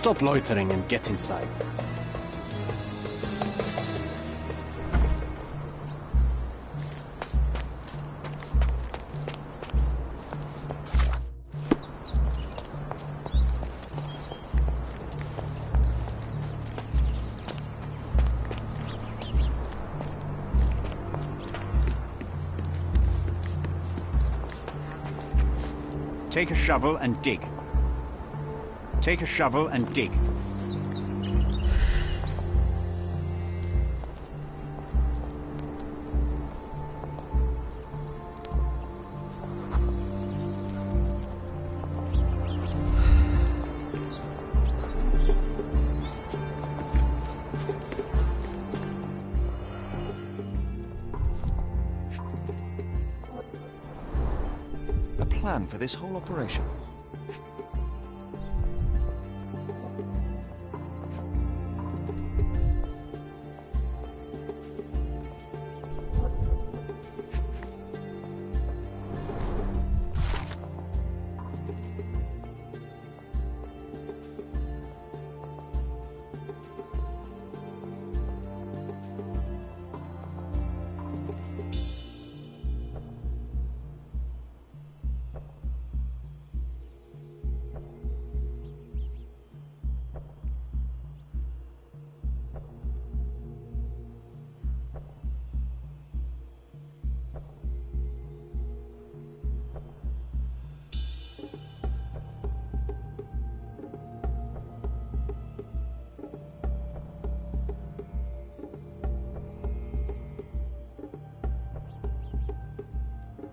Stop loitering and get inside. Take a shovel and dig. Take a shovel and dig. A plan for this whole operation.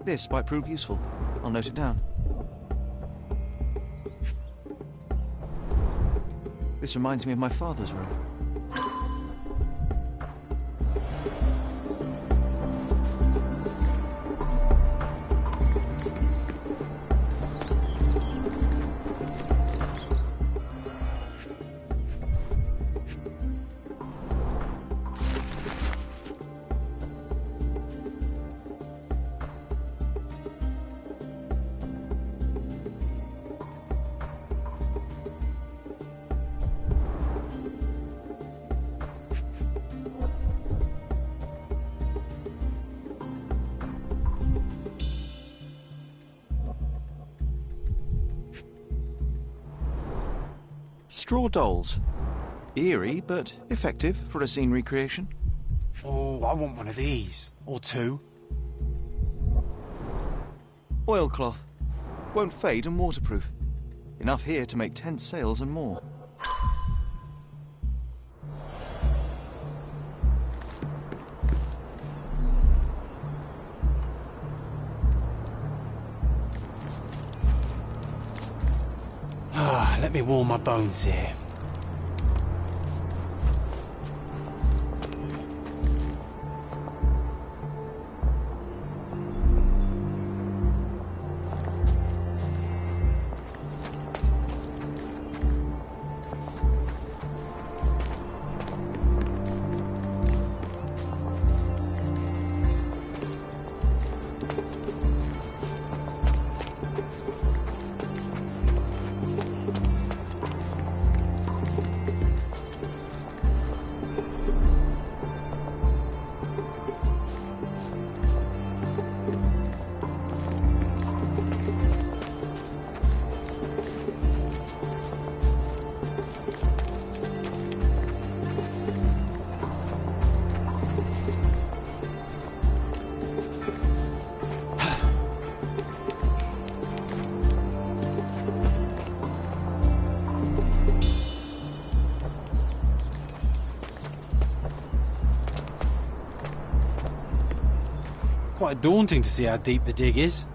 This might prove useful. I'll note it down. This reminds me of my father's room. Straw dolls. Eerie, but effective for a scene recreation. Oh, I want one of these. Or two. Oilcloth. Won't fade and waterproof. Enough here to make tent sails and more. Let me warm my bones here. Quite daunting to see how deep the dig is.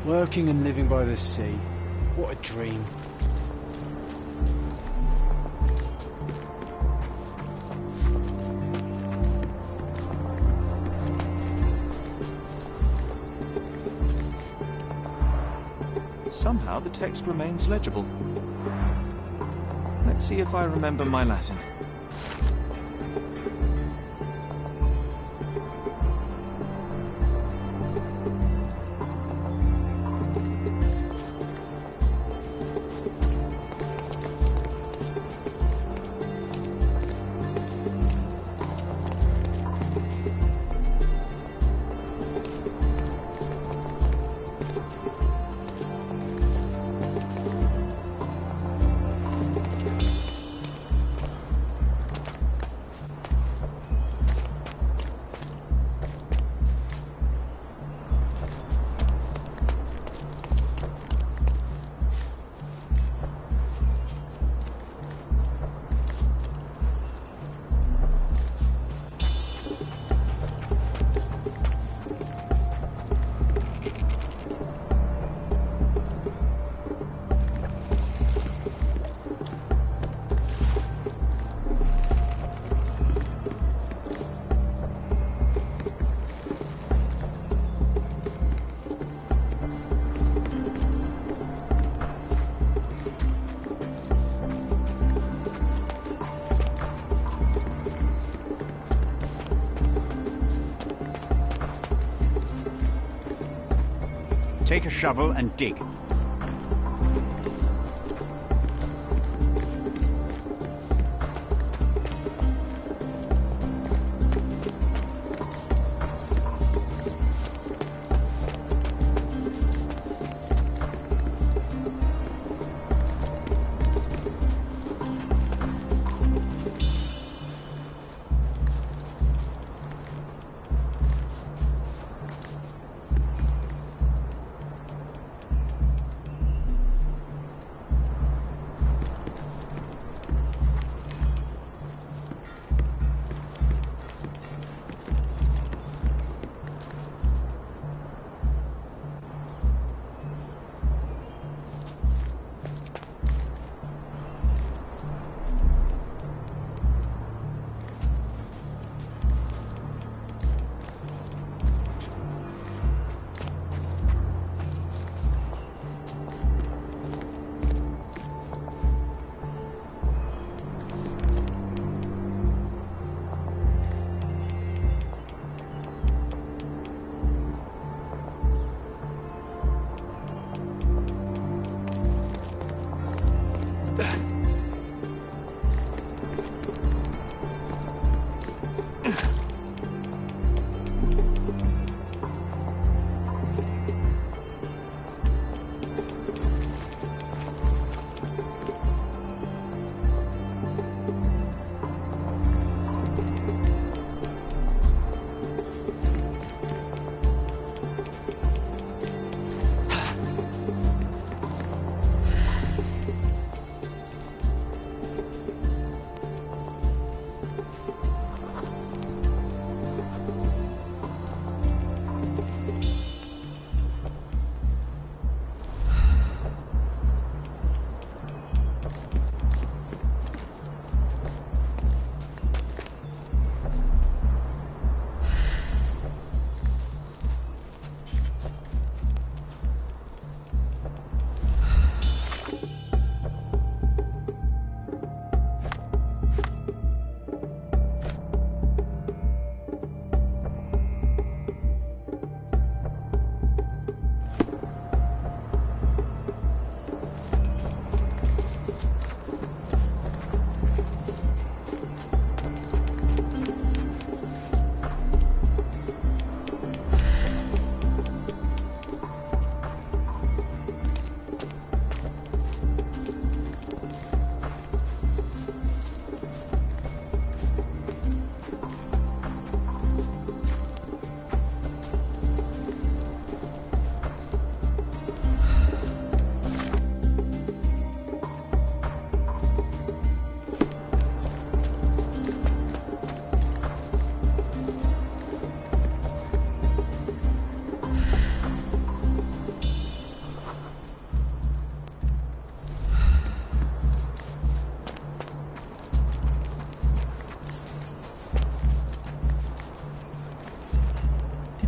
Working and living by the sea. What a dream. Somehow the text remains legible. Let's see if I remember my Latin. Take a shovel and dig.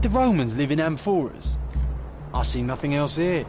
Did the Romans live in amphoras? I see nothing else here.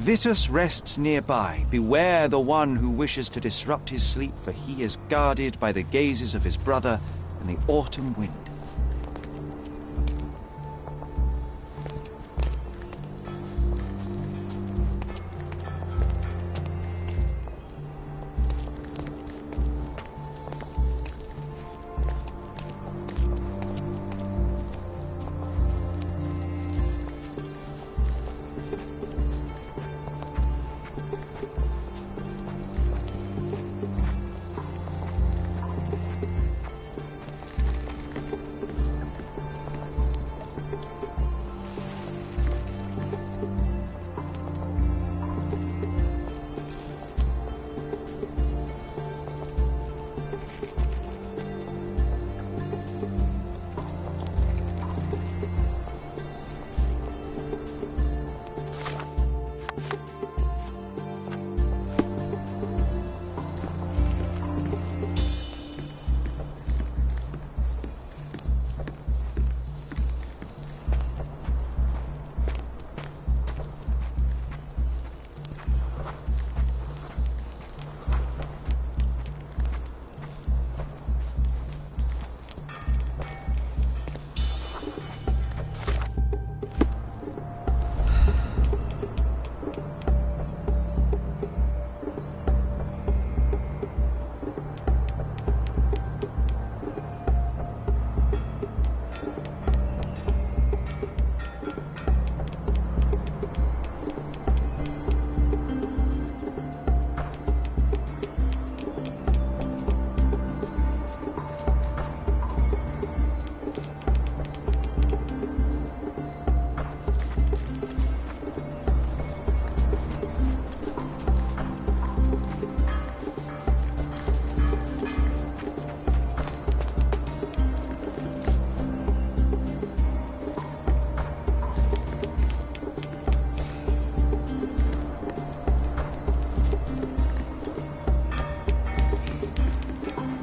Vitus rests nearby. Beware the one who wishes to disrupt his sleep, for he is guarded by the gazes of his brother and the autumn wind.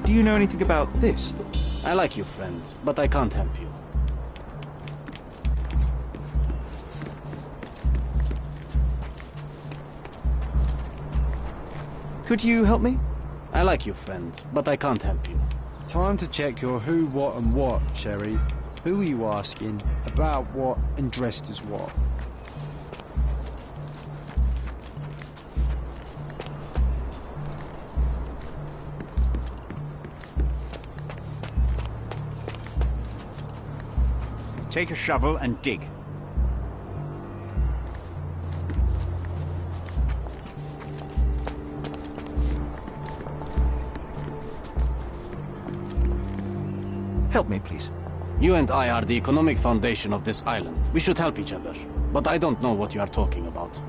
Do you know anything about this? I like you, friend, but I can't help you. Could you help me? I like you, friend, but I can't help you. Time to check your who, what and what, Sherry. Who are you asking, about what and dressed as what? Take a shovel and dig. Help me, please. You and I are the economic foundation of this island. We should help each other. But I don't know what you are talking about.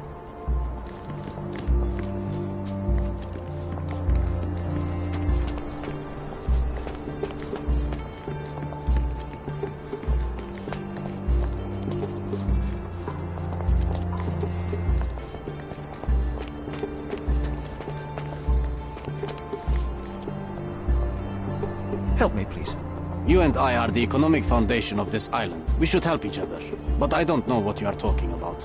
Help me, please. You and I are the economic foundation of this island. We should help each other. But I don't know what you are talking about.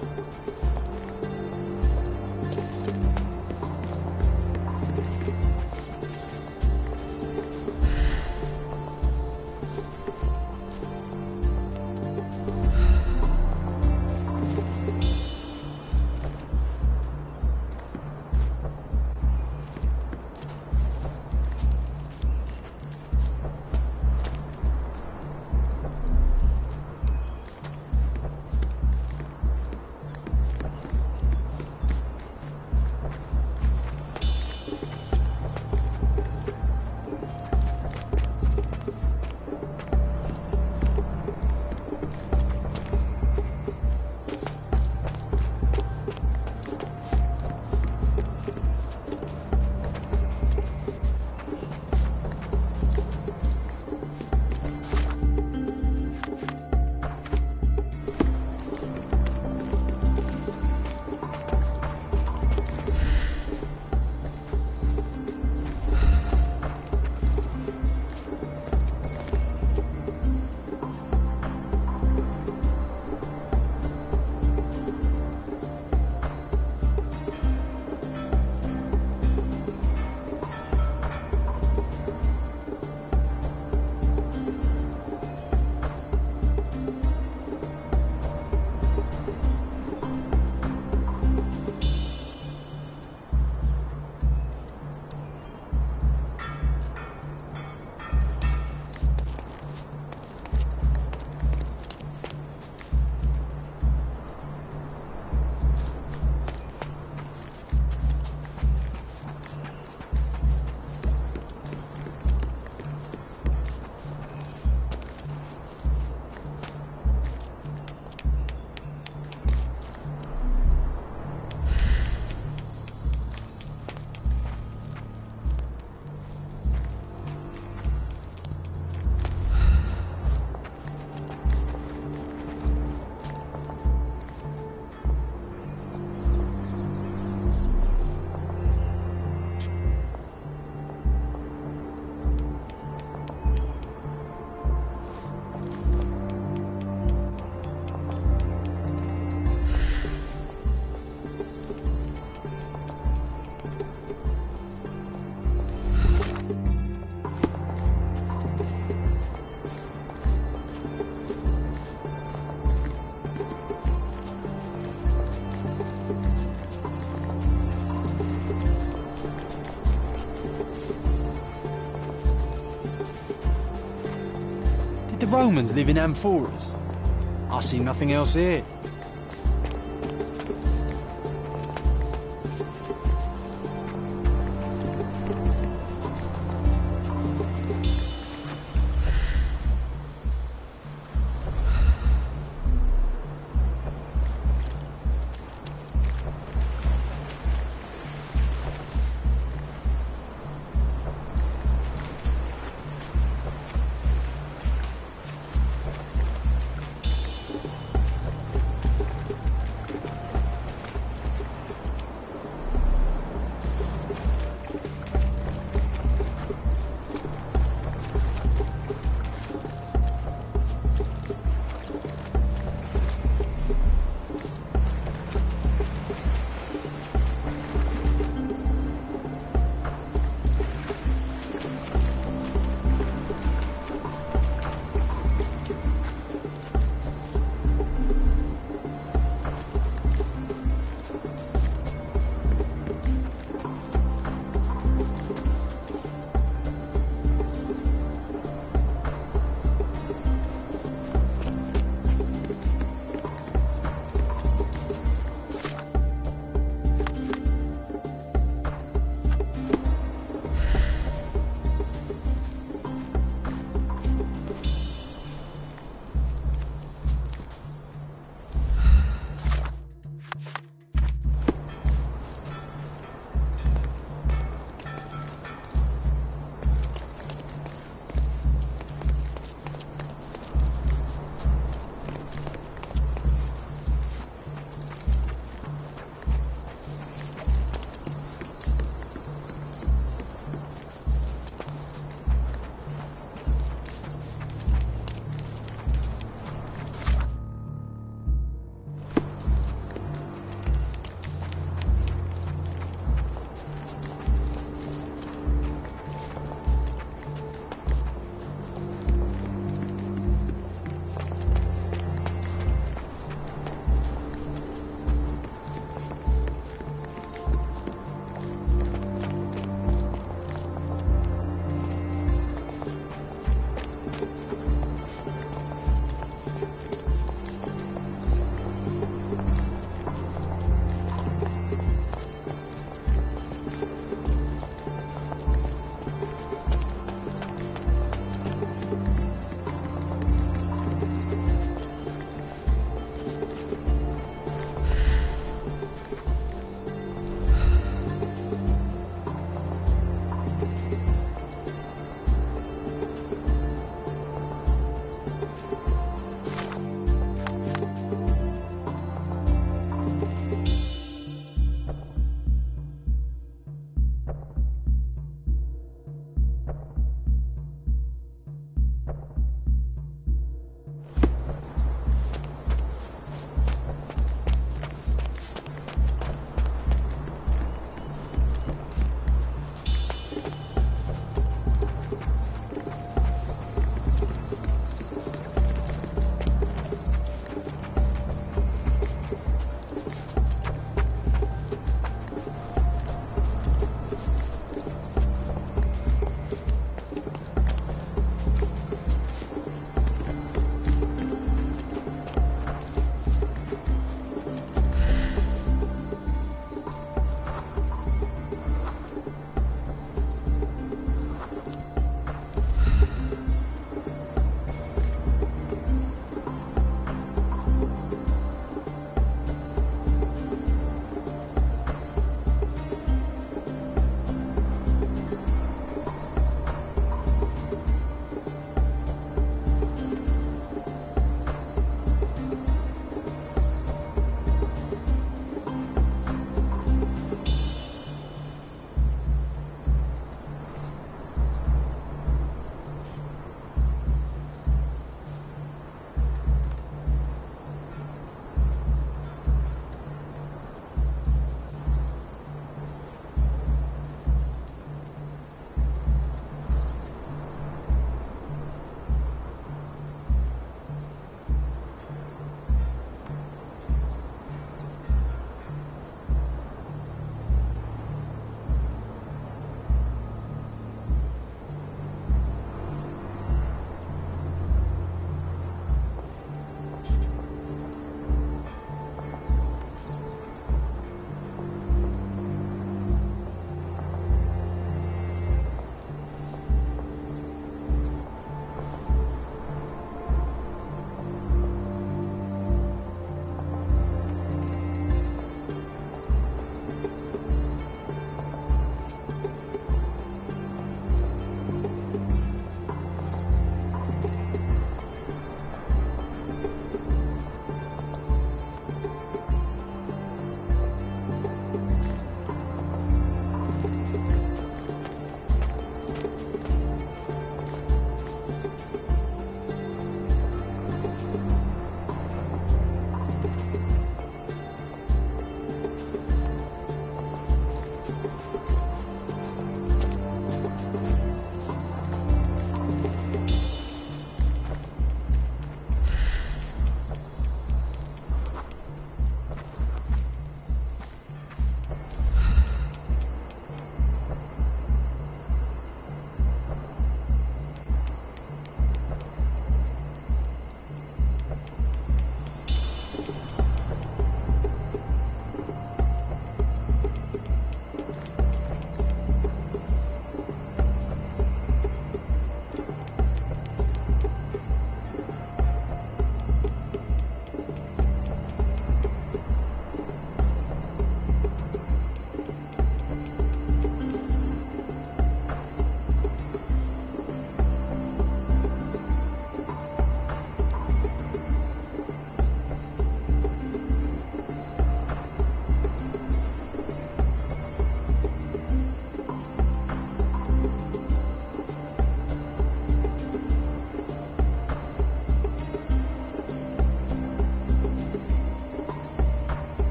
Did the Romans live in amphoras? I see nothing else here.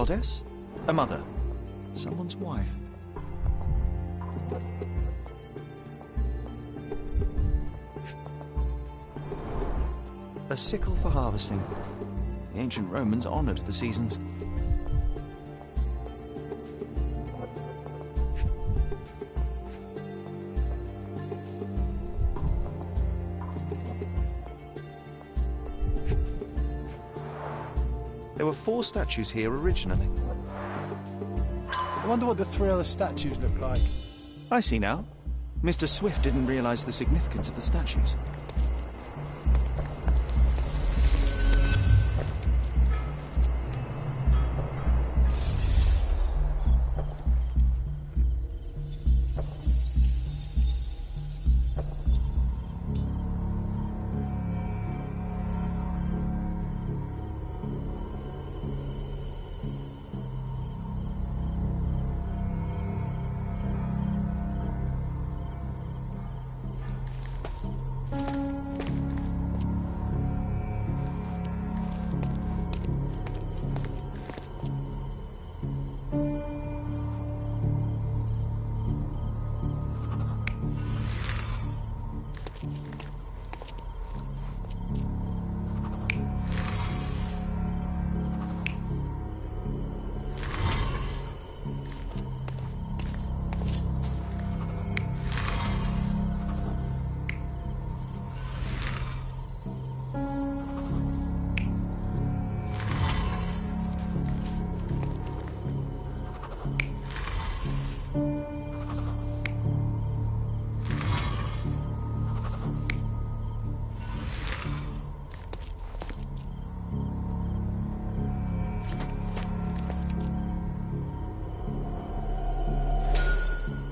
goddess? A mother? Someone's wife? A sickle for harvesting. The ancient Romans honoured the seasons. There were 4 statues here originally. I wonder what the 3 other statues look like. I see now. Mr. Swift didn't realise the significance of the statues.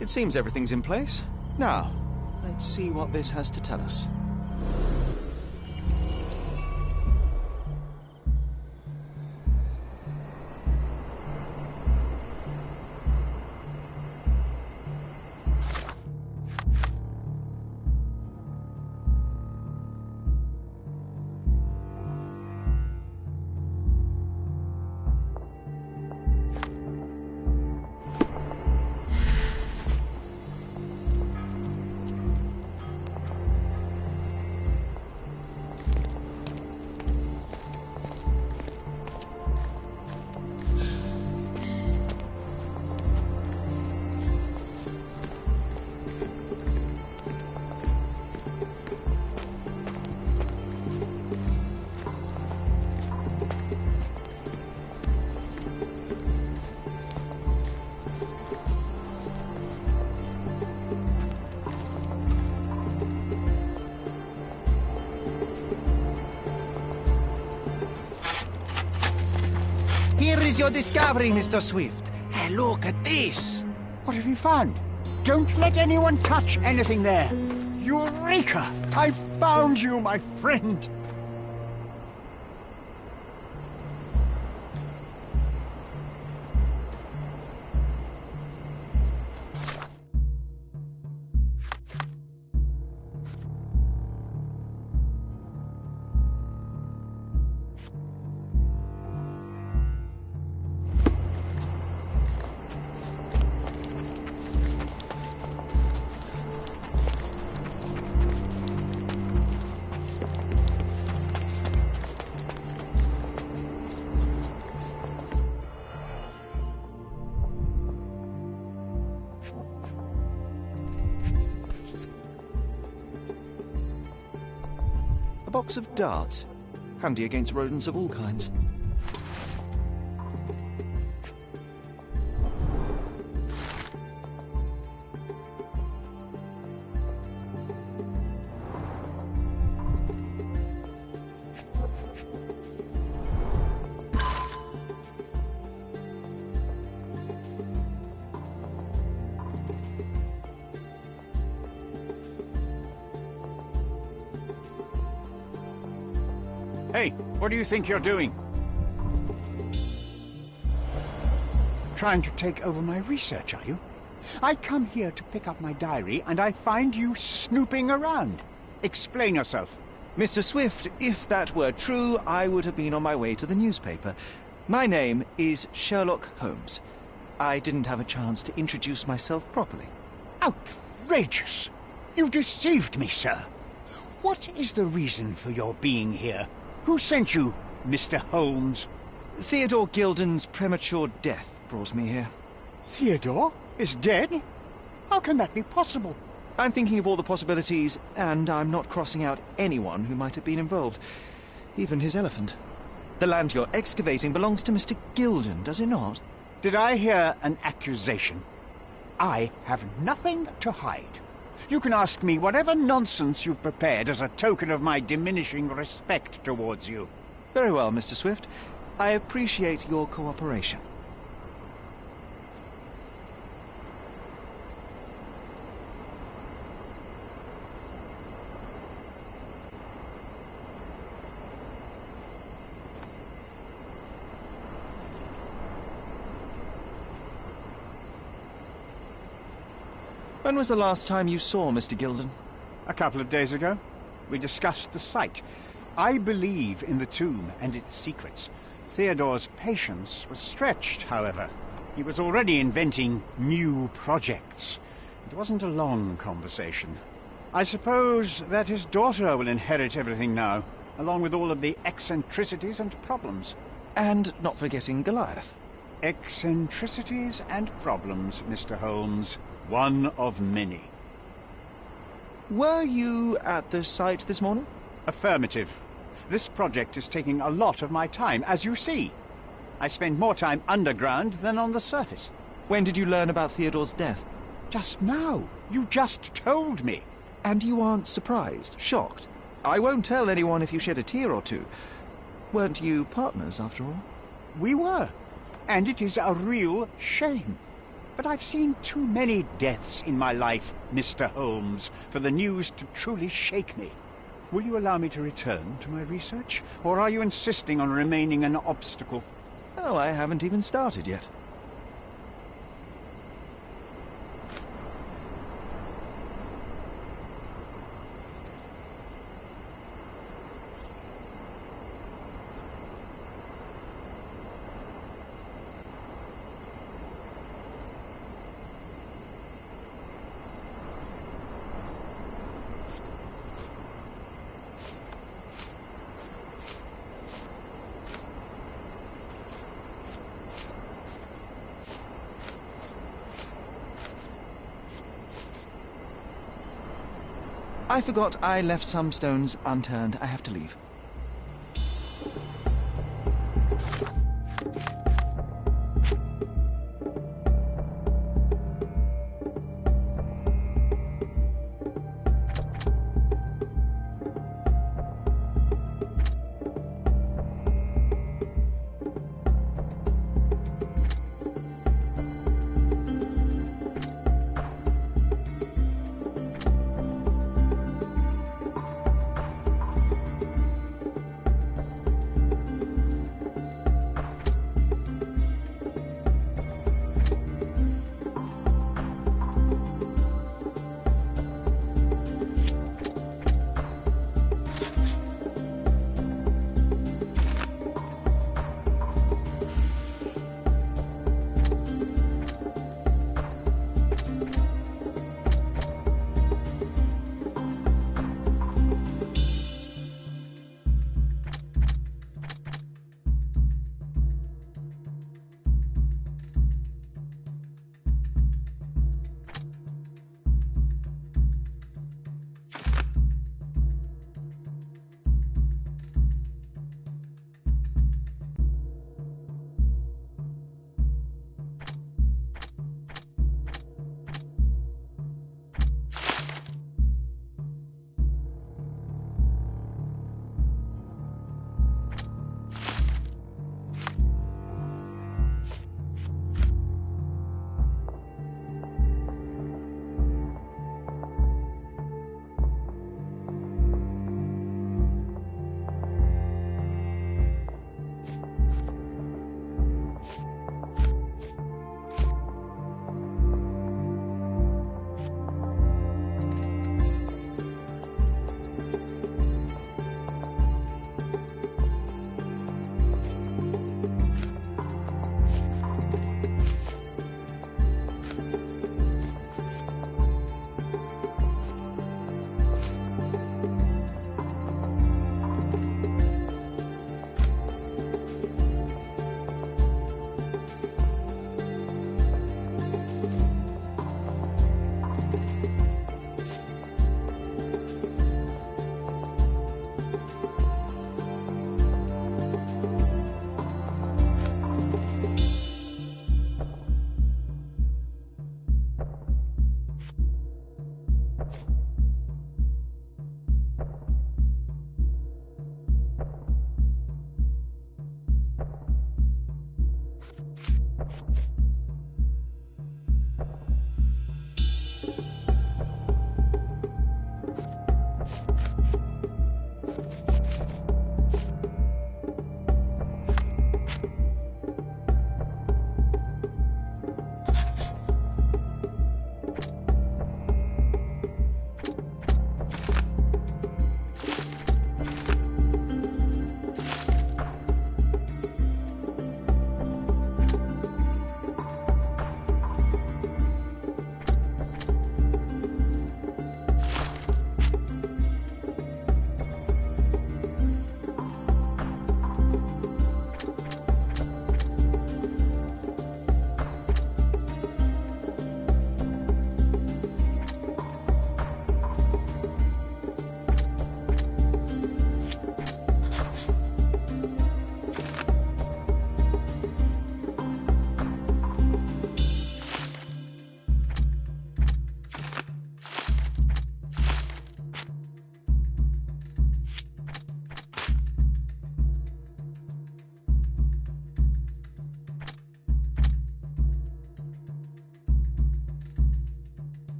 It seems everything's in place. Now, let's see what this has to tell us. Here is your discovery, Mr. Swift. Hey, look at this. What have you found? Don't let anyone touch anything there. Eureka! I found you, my friend. A box of darts, handy against rodents of all kinds. Hey, what do you think you're doing? Trying to take over my research, are you? I come here to pick up my diary, and I find you snooping around. Explain yourself. Mr. Swift, if that were true, I would have been on my way to the newspaper. My name is Sherlock Holmes. I didn't have a chance to introduce myself properly. Outrageous! You deceived me, sir. What is the reason for your being here? Who sent you, Mr. Holmes? Theodore Gilden's premature death brought me here. Theodore is dead? How can that be possible? I'm thinking of all the possibilities, and I'm not crossing out anyone who might have been involved. Even his elephant. The land you're excavating belongs to Mr. Gilden, does it not? Did I hear an accusation? I have nothing to hide. You can ask me whatever nonsense you've prepared as a token of my diminishing respect towards you. Very well, Mr. Swift. I appreciate your cooperation. When was the last time you saw Mr. Gilden? A couple of days ago. We discussed the site. I believe in the tomb and its secrets. Theodore's patience was stretched, however. He was already inventing new projects. It wasn't a long conversation. I suppose that his daughter will inherit everything now, along with all of the eccentricities and problems. And not forgetting Goliath. Eccentricities and problems, Mr. Holmes. One of many. Were you at the site this morning? Affirmative. This project is taking a lot of my time, as you see. I spend more time underground than on the surface. When did you learn about Theodore's death? Just now. You just told me. And you aren't surprised, shocked? I won't tell anyone if you shed a tear or two. Weren't you partners, after all? We were. And it is a real shame. But I've seen too many deaths in my life, Mr. Holmes, for the news to truly shake me. Will you allow me to return to my research? Or are you insisting on remaining an obstacle? Oh, I haven't even started yet. I forgot I left some stones unturned. I have to leave.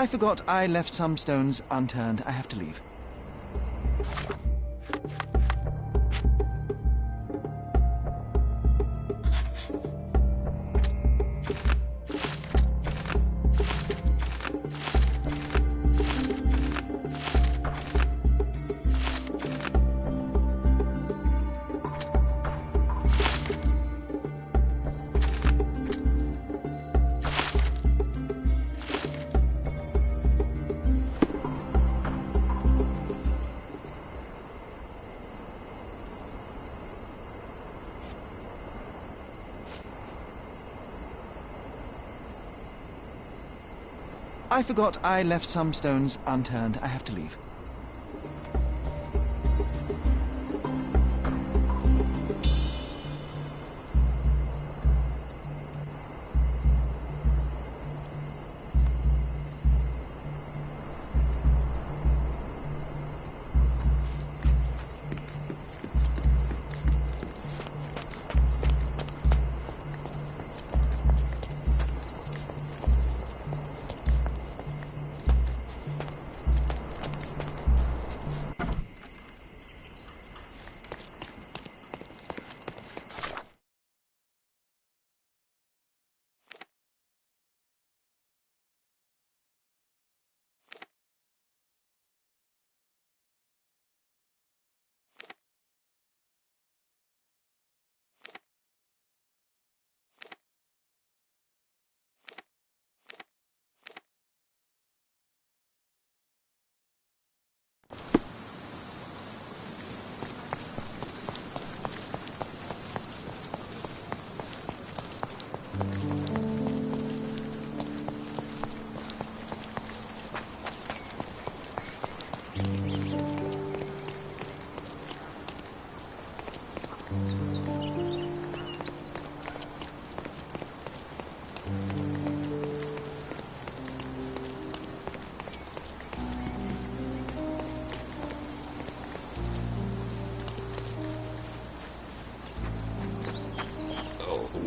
I forgot I left some stones unturned. I have to leave. I forgot I left some stones unturned. I have to leave.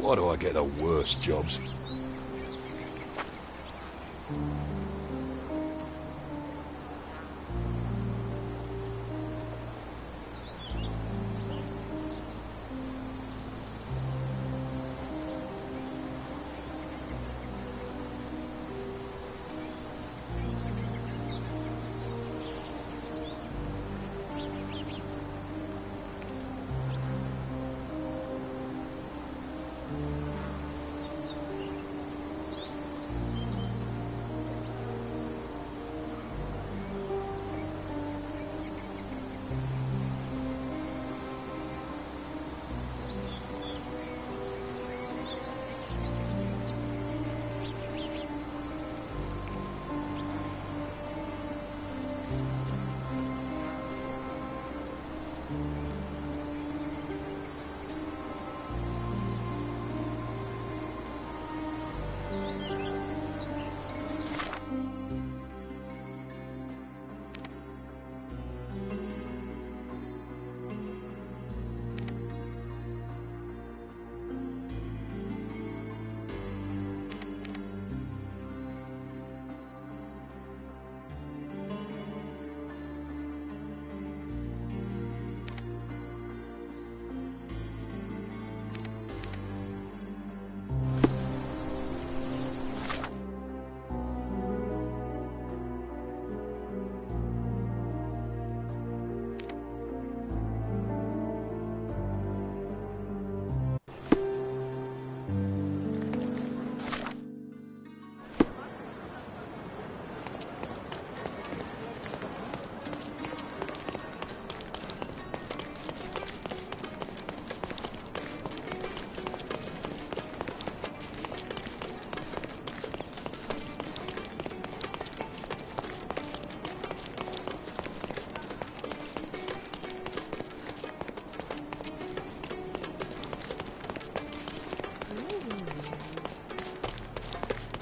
Why do I get the worst jobs?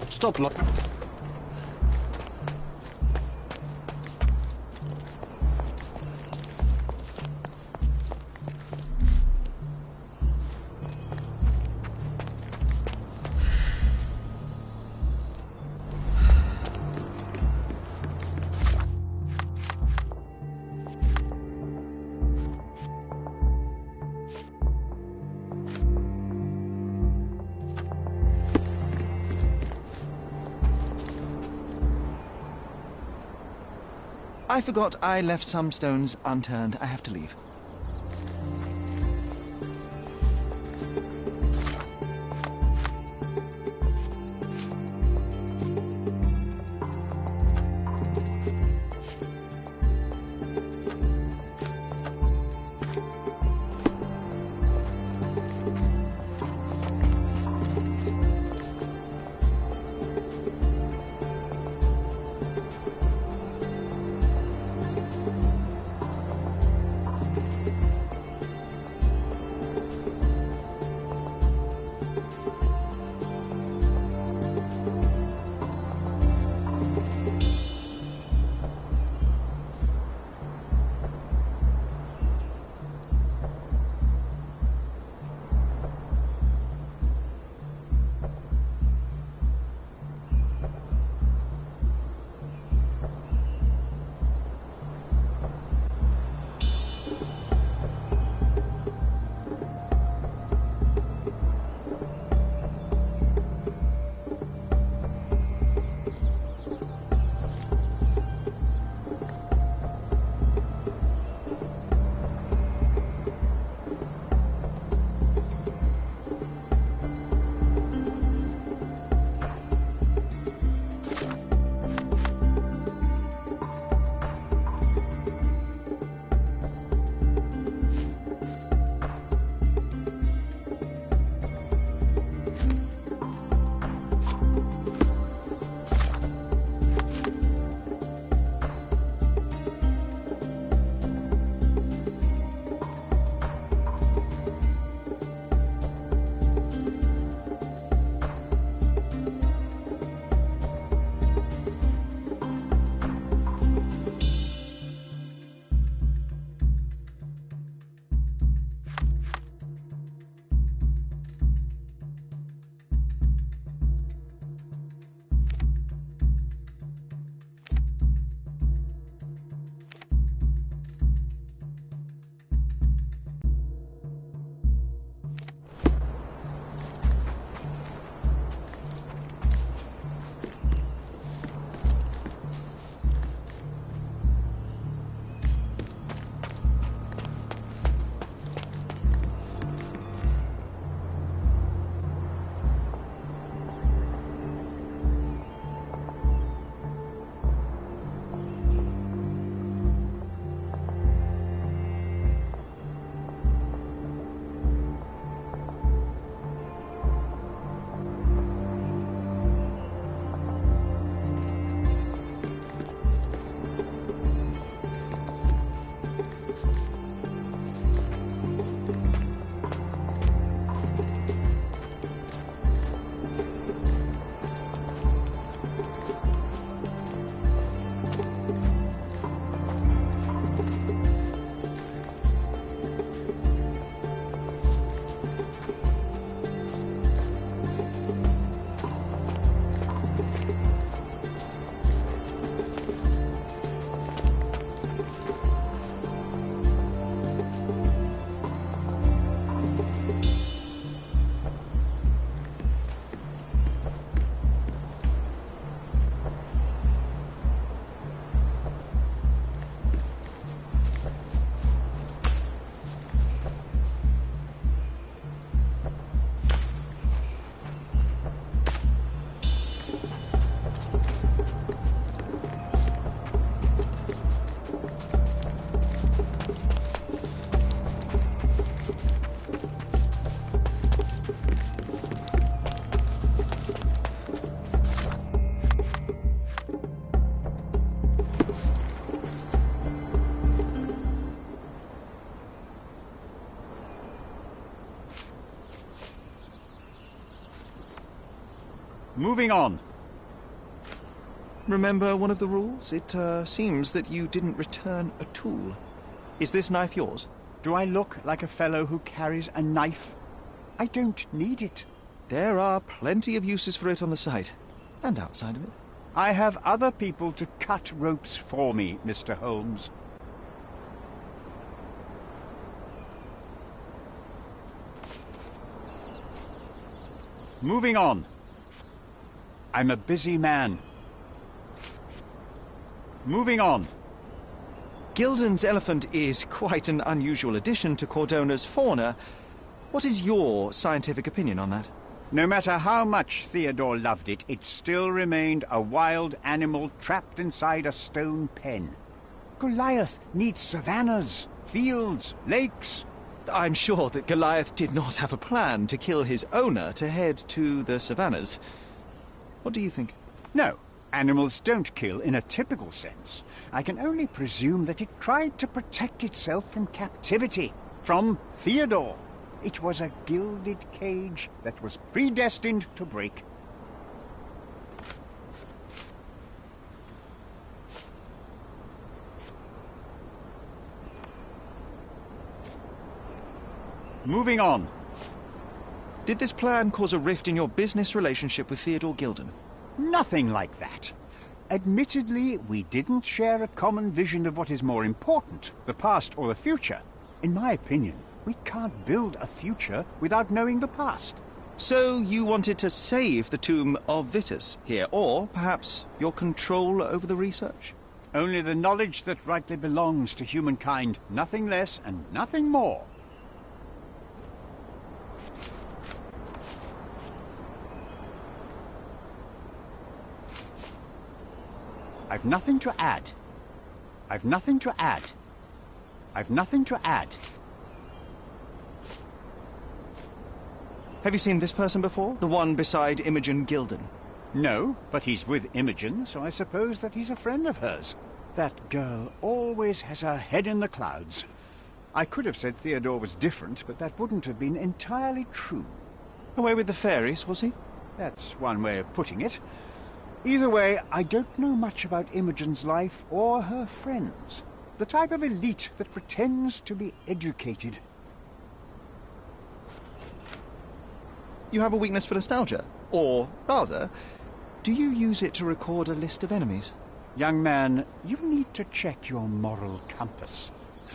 Stop. I forgot I left some stones unturned. I have to leave. Moving on. Remember one of the rules? It seems that you didn't return a tool. Is this knife yours? Do I look like a fellow who carries a knife? I don't need it. There are plenty of uses for it on the site, and outside of it. I have other people to cut ropes for me, Mr. Holmes. Moving on. I'm a busy man. Moving on. Gilden's elephant is quite an unusual addition to Cordona's fauna. What is your scientific opinion on that? No matter how much Theodore loved it, it still remained a wild animal trapped inside a stone pen. Goliath needs savannas, fields, lakes. I'm sure that Goliath did not have a plan to kill his owner to head to the savannas. What do you think? No, animals don't kill in a typical sense. I can only presume that it tried to protect itself from captivity, from Theodore. It was a gilded cage that was predestined to break. Moving on. Did this plan cause a rift in your business relationship with Theodore Gilden? Nothing like that. Admittedly, we didn't share a common vision of what is more important, the past or the future. In my opinion, we can't build a future without knowing the past. So you wanted to save the tomb of Vitus here, or perhaps your control over the research? Only the knowledge that rightly belongs to humankind, nothing less and nothing more. I've nothing to add. I've nothing to add. I've nothing to add. Have you seen this person before? The one beside Imogen Gilden? No, but he's with Imogen, so I suppose that he's a friend of hers. That girl always has her head in the clouds. I could have said Theodore was different, but that wouldn't have been entirely true. Away with the fairies, was he? That's one way of putting it. Either way, I don't know much about Imogen's life or her friends. The type of elite that pretends to be educated. You have a weakness for nostalgia? Or, rather, do you use it to record a list of enemies? Young man, you need to check your moral compass.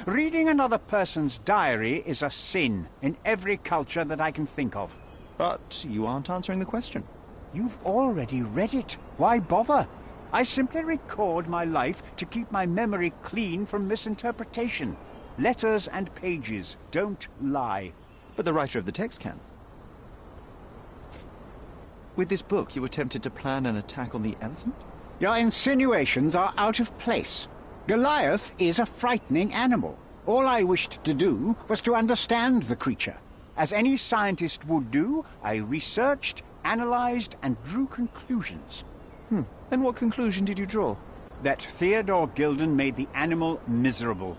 Reading another person's diary is a sin in every culture that I can think of. But you aren't answering the question. You've already read it. Why bother? I simply record my life to keep my memory clean from misinterpretation. Letters and pages don't lie. But the writer of the text can. With this book, you attempted to plan an attack on the elephant? Your insinuations are out of place. Goliath is a frightening animal. All I wished to do was to understand the creature. As any scientist would do, I researched, analyzed, and drew conclusions. And what conclusion did you draw? That Theodore Gilden made the animal miserable.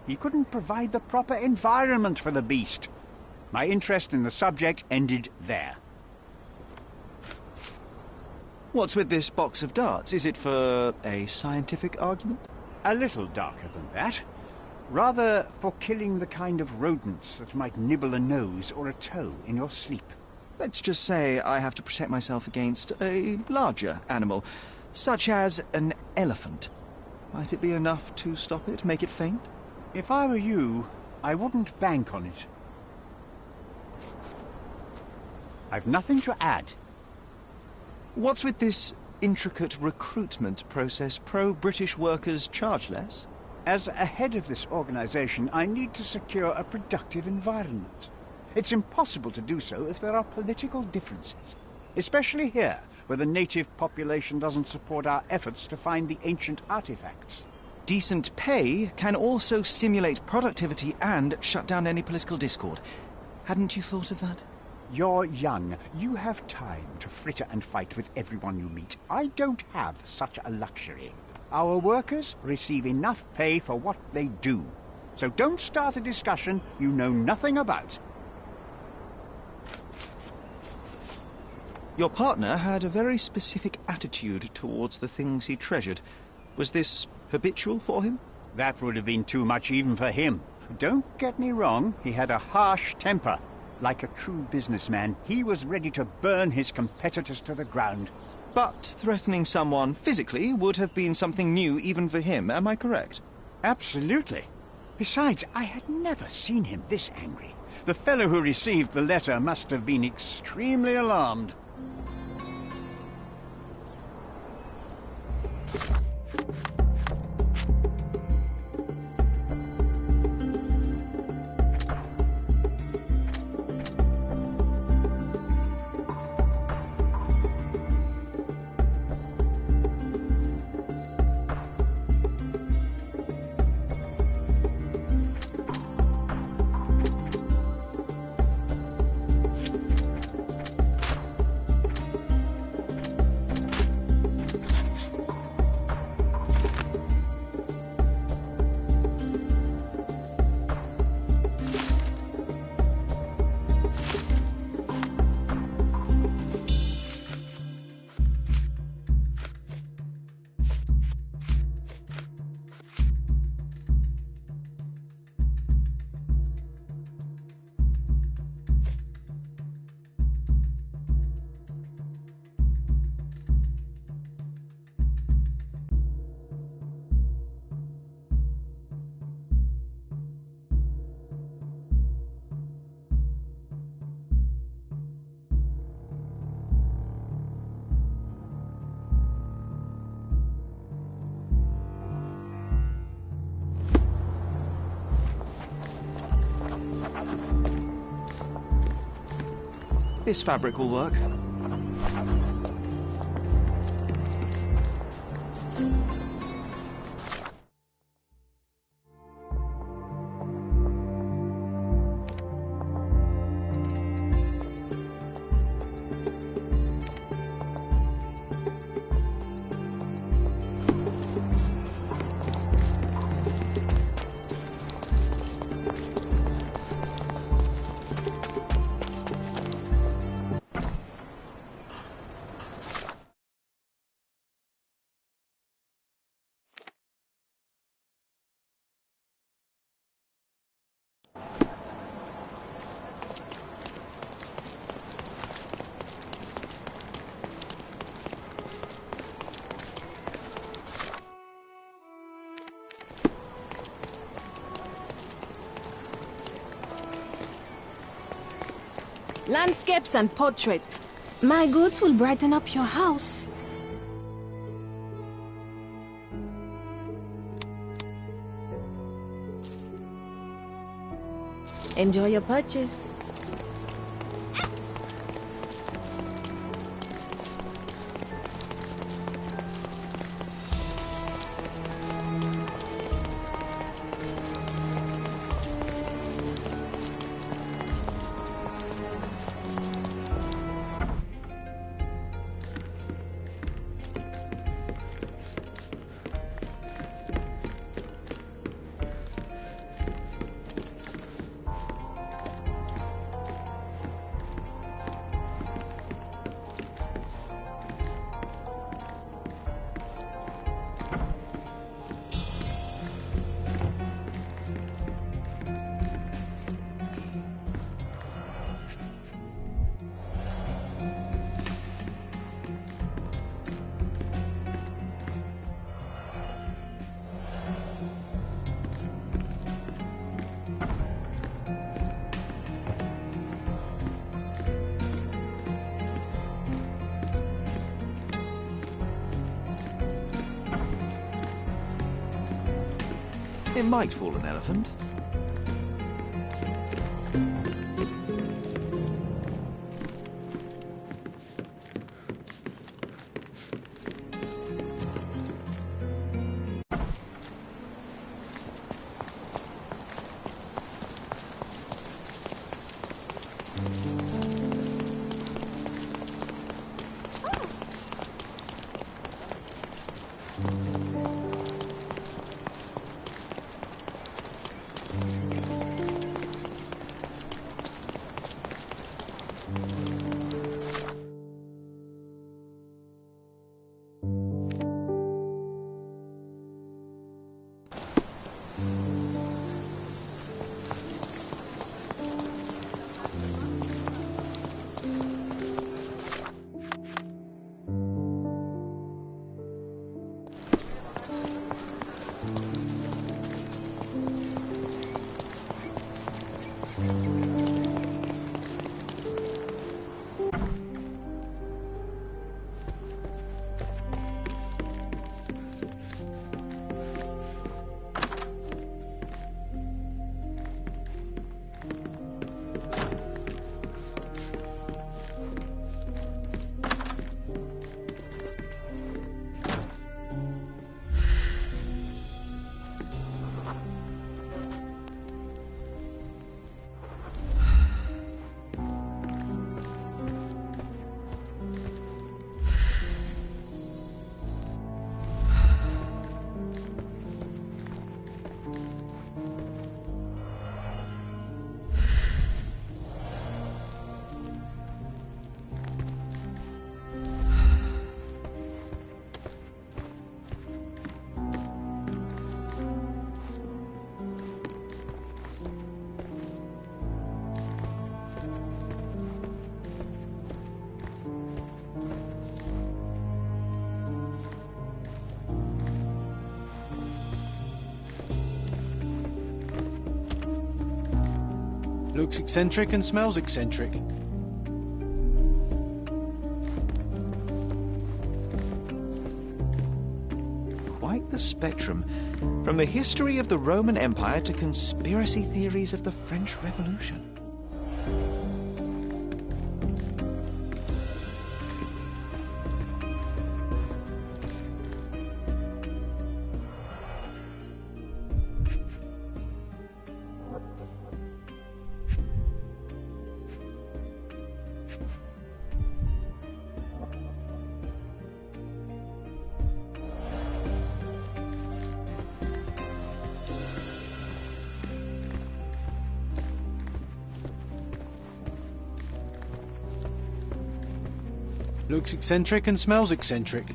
He couldn't provide the proper environment for the beast. My interest in the subject ended there. What's with this box of darts? Is it for a scientific argument? A little darker than that. Rather for killing the kind of rodents that might nibble a nose or a toe in your sleep. Let's just say I have to protect myself against a larger animal, such as an elephant. Might it be enough to stop it, make it faint? If I were you, I wouldn't bank on it. I've nothing to add. What's with this intricate recruitment process? Pro-British workers charge less? As a head of this organization, I need to secure a productive environment. It's impossible to do so if there are political differences, especially here, where the native population doesn't support our efforts to find the ancient artifacts. Decent pay can also stimulate productivity and shut down any political discord. Hadn't you thought of that? You're young. You have time to fritter and fight with everyone you meet. I don't have such a luxury. Our workers receive enough pay for what they do. So don't start a discussion you know nothing about. Your partner had a very specific attitude towards the things he treasured. Was this habitual for him? That would have been too much even for him. Don't get me wrong, he had a harsh temper. Like a true businessman, he was ready to burn his competitors to the ground. But threatening someone physically would have been something new even for him, am I correct? Absolutely. Besides, I had never seen him this angry. The fellow who received the letter must have been extremely alarmed. This fabric will work. Landscapes and portraits. My goods will brighten up your house. Enjoy your purchase. It might fall an elephant. Looks eccentric and smells eccentric. Quite the spectrum. From the history of the Roman Empire to conspiracy theories of the French Revolution. Looks eccentric and smells eccentric.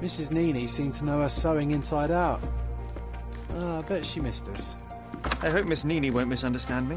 Mrs. Nini seemed to know her sewing inside out. I bet she missed us. I hope Miss Nini won't misunderstand me.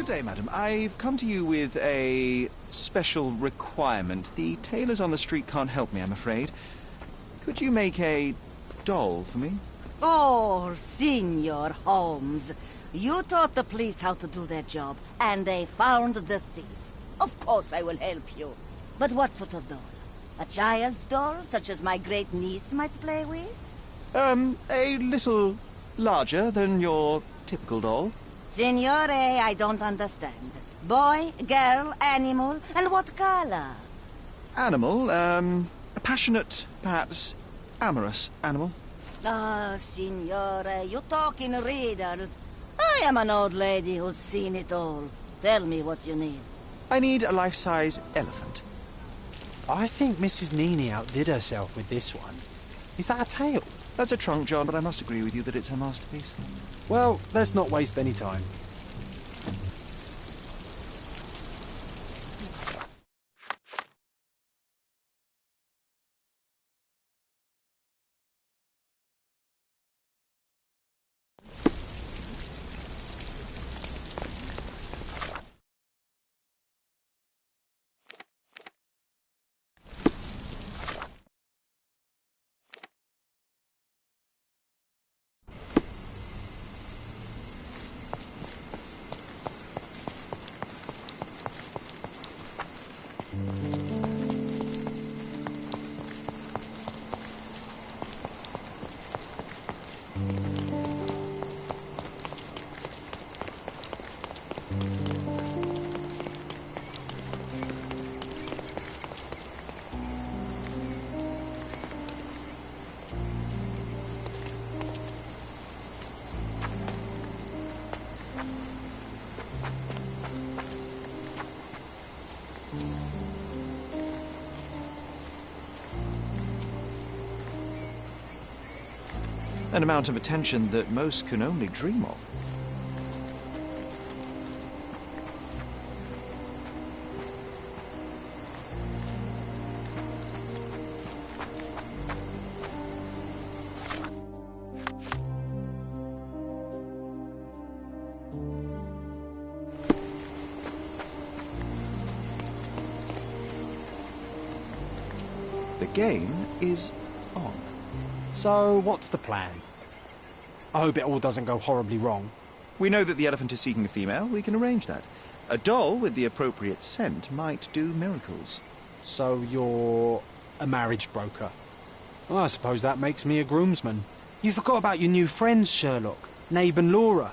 day, madam. I've come to you with a special requirement. The tailors on the street can't help me, I'm afraid. Could you make a doll for me? Oh, Signor Holmes. You taught the police how to do their job, and they found the thief. Of course I will help you. But what sort of doll? A child's doll, such as my great-niece might play with? A little larger than your typical doll. Signore, I don't understand. Boy, girl, animal, and what color? Animal, a passionate, perhaps amorous animal. Ah, Signore, you talk in riddles. I am an old lady who's seen it all. Tell me what you need. I need a life-size elephant. I think Mrs. Nini outdid herself with this one. Is that a tail? That's a trunk, John, but I must agree with you that it's her masterpiece. Well, let's not waste any time. An amount of attention that most can only dream of. The game is on. So, what's the plan? I hope it all doesn't go horribly wrong. We know that the elephant is seeking a female. We can arrange that. A doll with the appropriate scent might do miracles. So you're a marriage broker? Well, I suppose that makes me a groomsman. You forgot about your new friends, Sherlock, Nabe and Laura.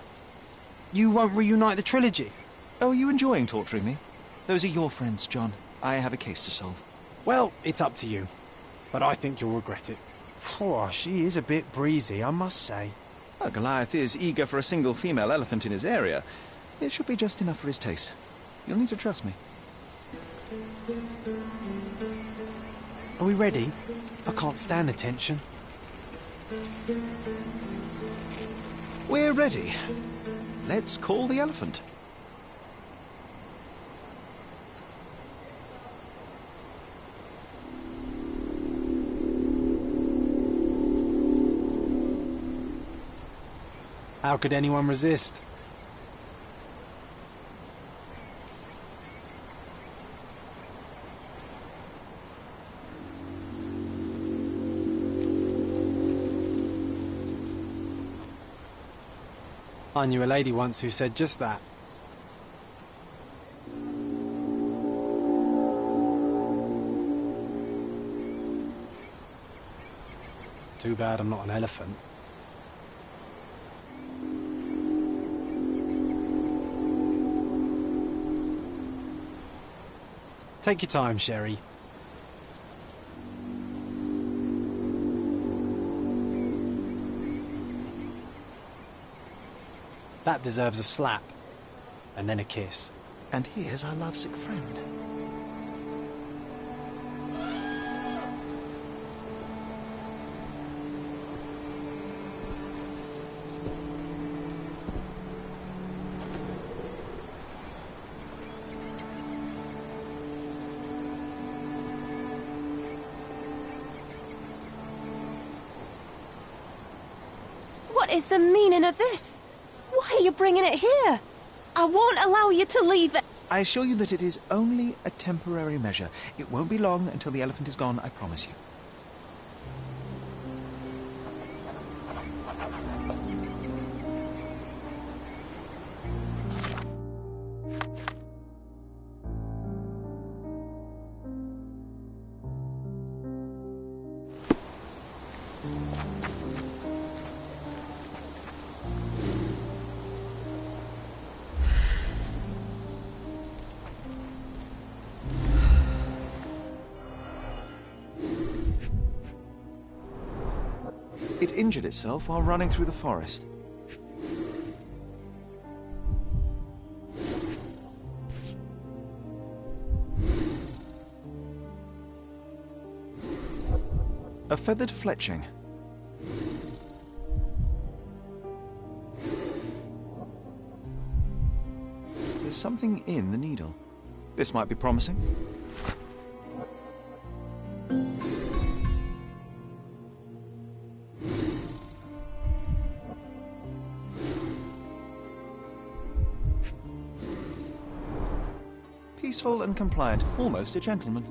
You won't reunite the trilogy. Oh, are you enjoying torturing me? Those are your friends, John. I have a case to solve. Well, it's up to you. But I think you'll regret it. Oh, she is a bit breezy, I must say. Well, Goliath is eager for a single female elephant in his area. It should be just enough for his taste. You'll need to trust me. Are we ready? I can't stand the tension. We're ready. Let's call the elephant. How could anyone resist? I knew a lady once who said just that. Too bad I'm not an elephant. Take your time, Sherry. That deserves a slap. And then a kiss. And here's our lovesick friend. What is the meaning of this? Why are you bringing it here? I won't allow you to leave it. I assure you that it is only a temporary measure. It won't be long until the elephant is gone, I promise you. It injured itself while running through the forest. A feathered fletching. There's something in the needle. This might be promising. Peaceful and compliant, almost a gentleman.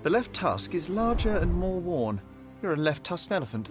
The left tusk is larger and more worn. You're a left-tusked elephant.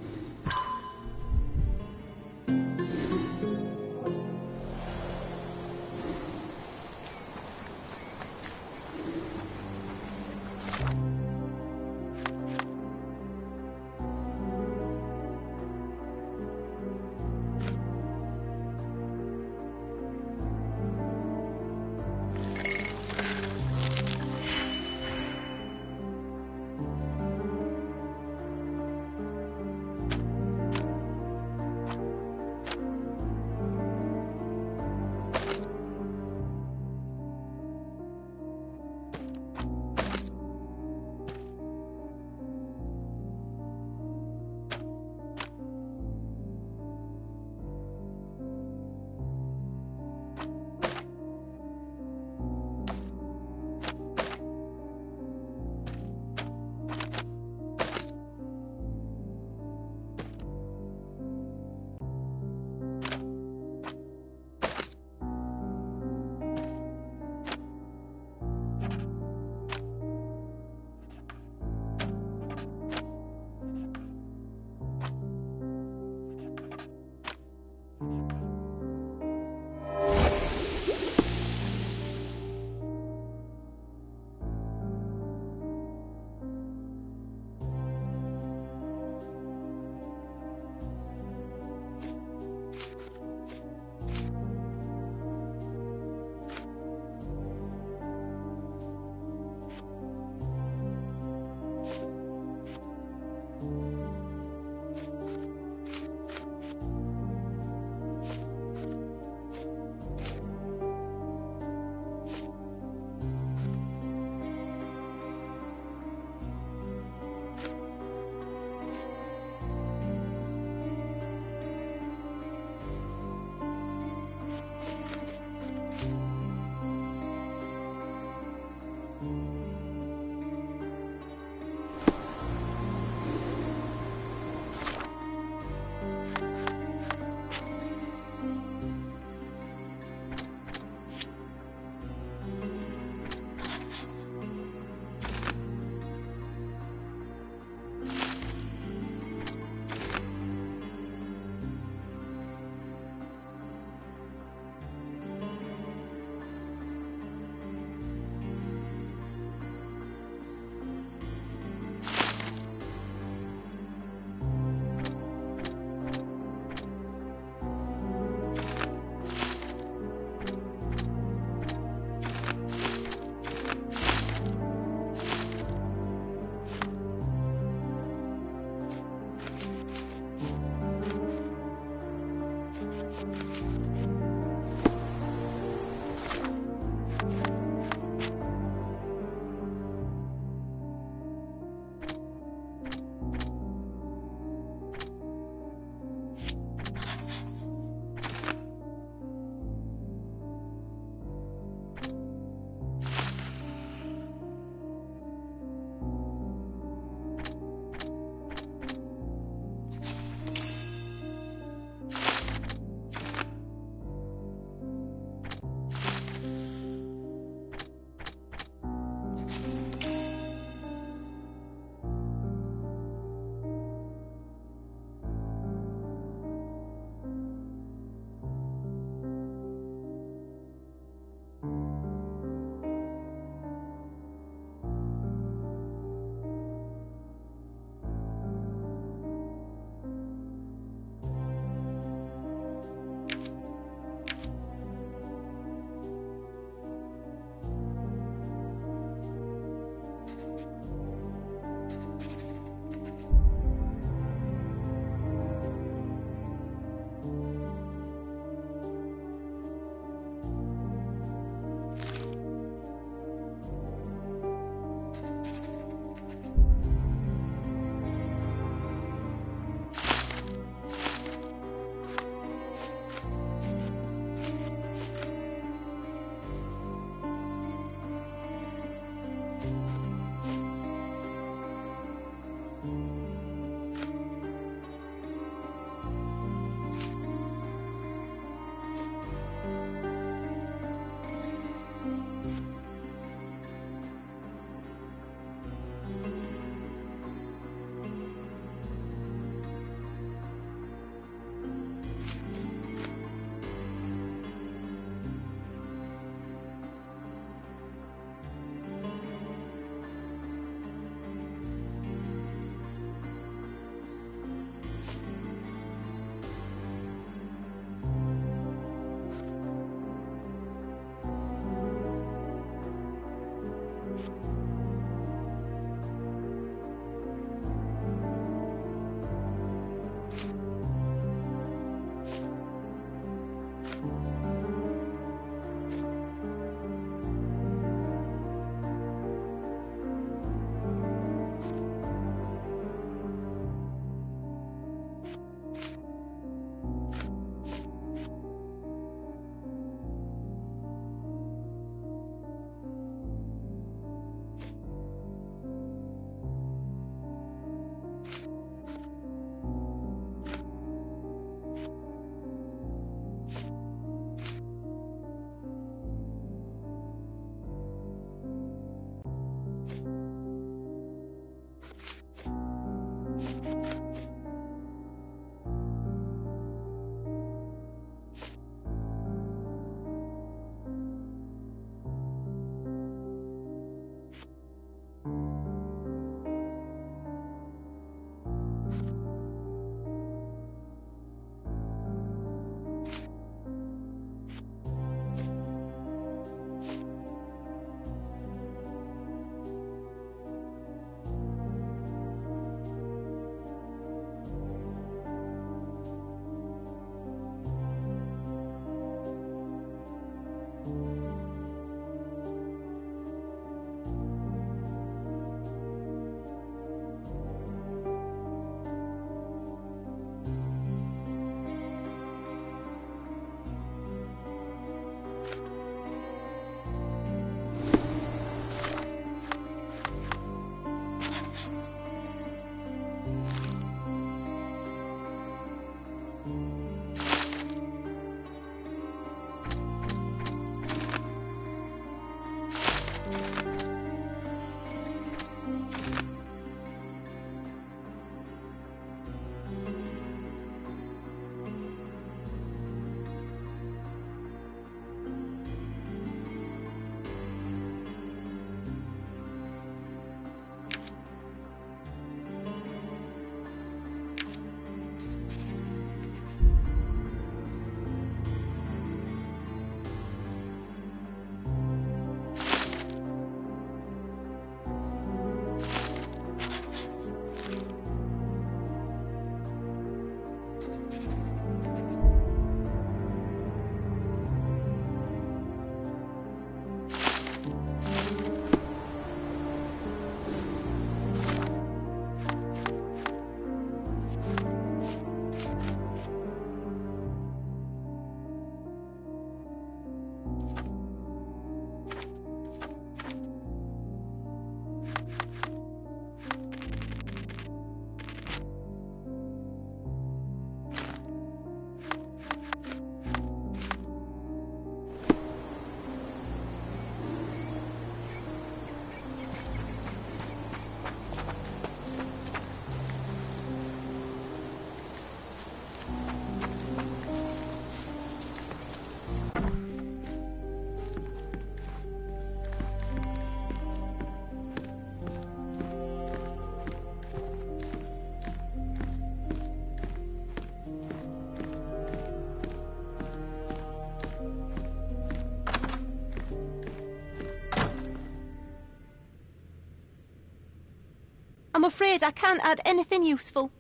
I'm afraid I can't add anything useful.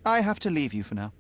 I have to leave you for now.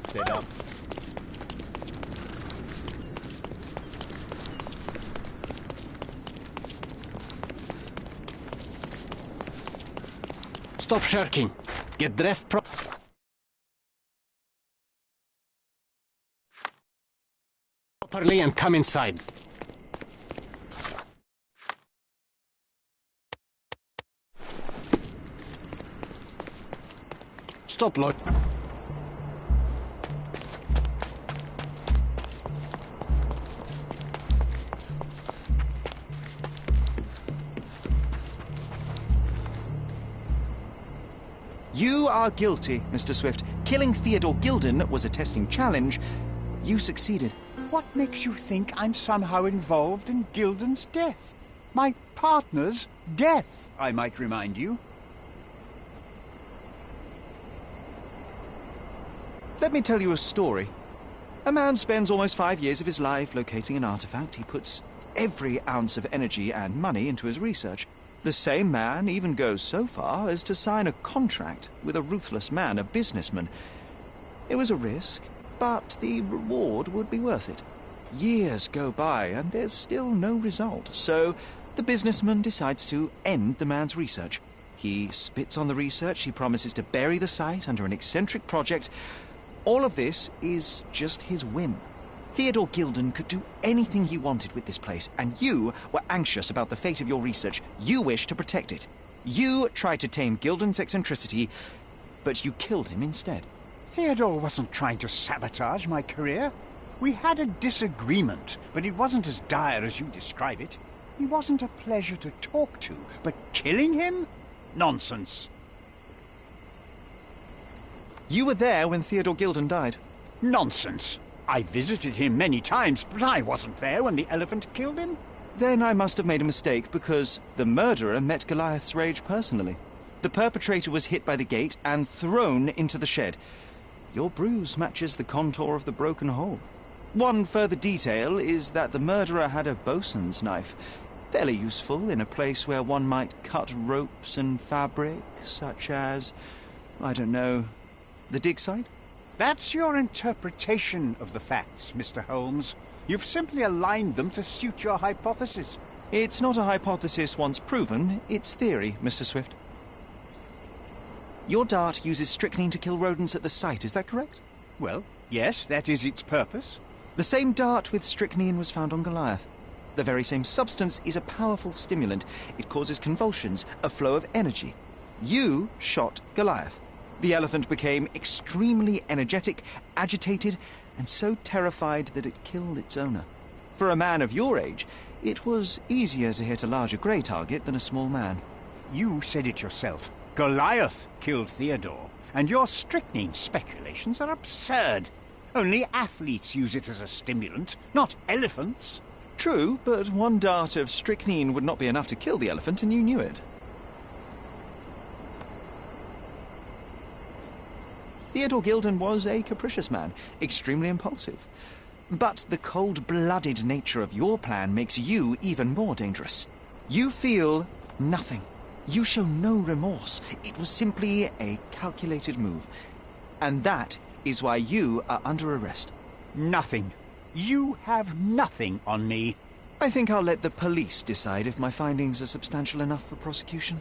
Sit up. Stop shirking. Get dressed properly and come inside. Stop, Lloyd. You are guilty, Mr. Swift. Killing Theodore Gilden was a testing challenge. You succeeded. What makes you think I'm somehow involved in Gilden's death? My partner's death, I might remind you. Let me tell you a story. A man spends almost 5 years of his life locating an artifact. He puts every ounce of energy and money into his research. The same man even goes so far as to sign a contract with a ruthless man, a businessman. It was a risk, but the reward would be worth it. Years go by and there's still no result, so the businessman decides to end the man's research. He spits on the research, he promises to bury the site under an eccentric project. All of this is just his whim. Theodore Gilden could do anything he wanted with this place, and you were anxious about the fate of your research. You wished to protect it. You tried to tame Gilden's eccentricity, but you killed him instead. Theodore wasn't trying to sabotage my career. We had a disagreement, but it wasn't as dire as you describe it. He wasn't a pleasure to talk to, but killing him? Nonsense. You were there when Theodore Gilden died. Nonsense. I visited him many times, but I wasn't there when the elephant killed him. Then I must have made a mistake, because the murderer met Goliath's rage personally. The perpetrator was hit by the gate and thrown into the shed. Your bruise matches the contour of the broken hole. One further detail is that the murderer had a bosun's knife, fairly useful in a place where one might cut ropes and fabric, such as, I don't know, the dig site? That's your interpretation of the facts, Mr. Holmes. You've simply aligned them to suit your hypothesis. It's not a hypothesis once proven, it's theory, Mr. Swift. Your dart uses strychnine to kill rodents at the site, is that correct? Well, yes, that is its purpose. The same dart with strychnine was found on Goliath. The very same substance is a powerful stimulant. It causes convulsions, a flow of energy. You shot Goliath. The elephant became extremely energetic, agitated, and so terrified that it killed its owner. For a man of your age, it was easier to hit a larger grey target than a small man. You said it yourself. Goliath killed Theodore, and your strychnine speculations are absurd. Only athletes use it as a stimulant, not elephants. True, but one dart of strychnine would not be enough to kill the elephant, and you knew it. Theodore Gilden was a capricious man, extremely impulsive. But the cold-blooded nature of your plan makes you even more dangerous. You feel nothing. You show no remorse. It was simply a calculated move. And that is why you are under arrest. Nothing. You have nothing on me. I think I'll let the police decide if my findings are substantial enough for prosecution.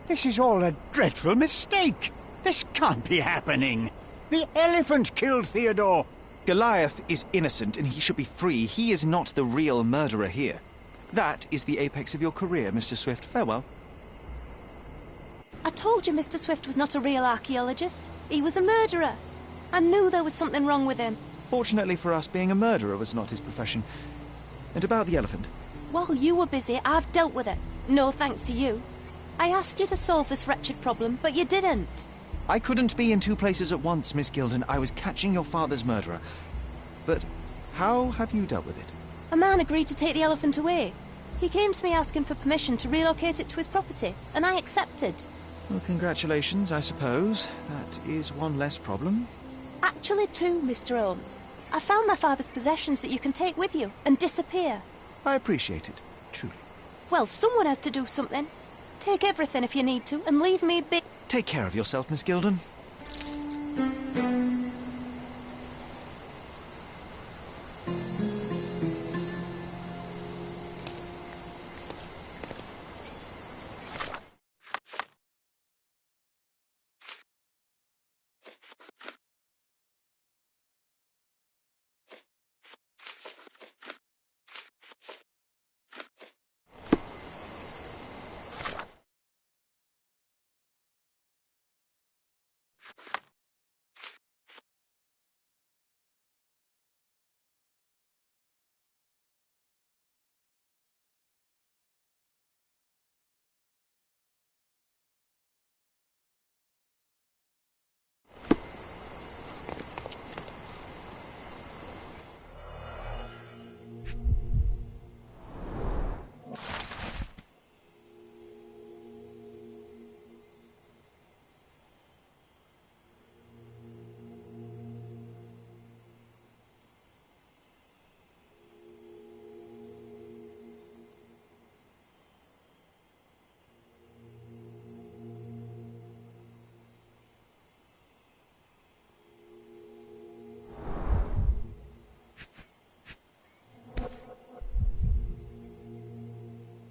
This is all a dreadful mistake. This can't be happening. The elephant killed Theodore. Goliath is innocent and he should be free. He is not the real murderer here. That is the apex of your career, Mr. Swift. Farewell. I told you Mr. Swift was not a real archaeologist. He was a murderer. I knew there was something wrong with him. Fortunately for us, being a murderer was not his profession. And about the elephant? While you were busy, I've dealt with it. No thanks to you. I asked you to solve this wretched problem, but you didn't. I couldn't be in two places at once, Miss Gilden. I was catching your father's murderer. But how have you dealt with it? A man agreed to take the elephant away. He came to me asking for permission to relocate it to his property, and I accepted. Well, congratulations, I suppose. That is one less problem. Actually two, Mr. Holmes. I found my father's possessions that you can take with you and disappear. I appreciate it, truly. Well, someone has to do something. Take everything if you need to, and leave me be. Take care of yourself, Miss Gilden.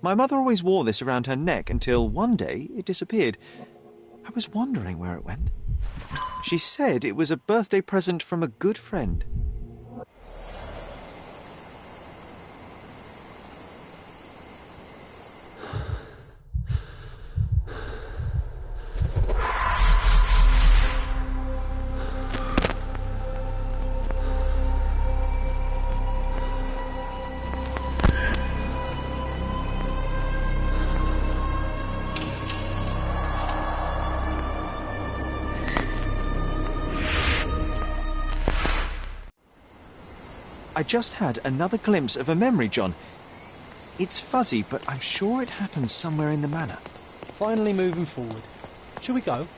My mother always wore this around her neck until one day it disappeared. I was wondering where it went. She said it was a birthday present from a good friend. I just had another glimpse of a memory, John. It's fuzzy, but I'm sure it happened somewhere in the manor. Finally moving forward. Shall we go?